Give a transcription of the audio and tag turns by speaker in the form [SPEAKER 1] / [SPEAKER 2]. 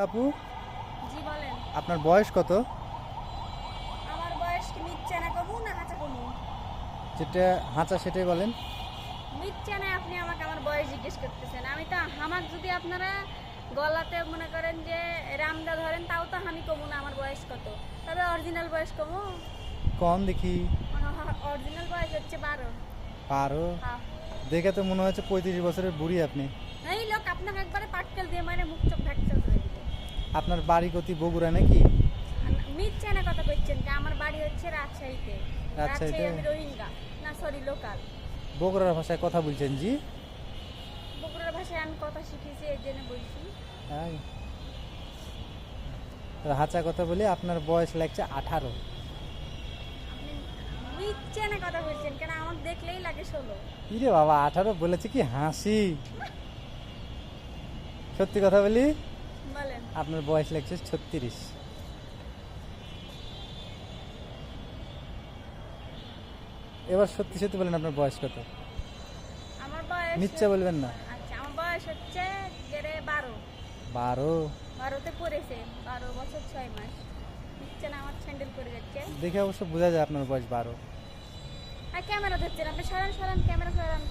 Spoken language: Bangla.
[SPEAKER 1] আপু,
[SPEAKER 2] জি বলেন।
[SPEAKER 1] আপনার বয়স কত?
[SPEAKER 2] আমার বয়স কি মিথ্যা না কমু না হাঁচা কমু?
[SPEAKER 1] যেটা হাঁচা সেটাই বলেন।
[SPEAKER 2] মিথ্যা না, আপনি আমাকে আমার বয়স জিজ্ঞেস করতেছেন। আমি তো হামাক যদি আপনারা গলাতে মনে করেন যে রামদা ধরেন, তাও তো আমি কমু না আমার বয়স কত। তবে অরিজিনাল বয়স কমু।
[SPEAKER 1] কম দেখি।
[SPEAKER 2] অরিজিনাল বয়স হচ্ছে 12।
[SPEAKER 1] পারো।
[SPEAKER 2] হ্যাঁ।
[SPEAKER 1] দেখে তো মনে হচ্ছে 35 বছরের বুড়ি আপনি।
[SPEAKER 2] এই লোক আপনাকে একবারে পাটকেল দিয়ে মানে মুখ চোখ ভ্যাকচার করে দিবে।
[SPEAKER 1] আপনার বাড়ি গতি বগুড়া নাকি?
[SPEAKER 2] মিথ্যা না কথা কইছেন কি? আমার বাড়ি হচ্ছে রাজশাহীতে। রাজশাহী,
[SPEAKER 1] রাজশাহীতে?
[SPEAKER 2] আমি রোহিঙ্গা না, সরি লোকাল।
[SPEAKER 1] বগুড়ার ভাষায় কথা বলছেন জি?
[SPEAKER 2] বগুড়ার ভাষায় আমি কথা শিখেছি, এই জন্য বলছি।
[SPEAKER 1] তাই? তো হাঁচা কথা বলি, আপনার বয়স লাগছে 18।
[SPEAKER 2] আপনি মিথ্যা না কথা বলছেন কেন? আমাকে দেখলেই লাগে 16।
[SPEAKER 1] ইরে বাবা, 18 বলেছে কি হাসি? সত্যি কথা বলি,
[SPEAKER 2] বলেন।
[SPEAKER 1] আপনার বয়স লাগছে 36। এবার সত্যি সত্যি বলেন আপনার বয়স কত?
[SPEAKER 2] আমার বয়স
[SPEAKER 1] মিথ্যা বলবেন না।
[SPEAKER 2] আচ্ছা, আমার বয়স হচ্ছে 12।
[SPEAKER 1] 12?
[SPEAKER 2] 12তে পড়েছে, 12 বছর 6 মাস। মিথ্যা না, আমার স্যান্ডেল পড়ে যাচ্ছে।
[SPEAKER 1] দেখে অবশ্য বোঝা যায় আপনার বয়স 12।
[SPEAKER 2] আর ক্যামেরা ধরছেন আপনি, সরান সরান, ক্যামেরা সরান।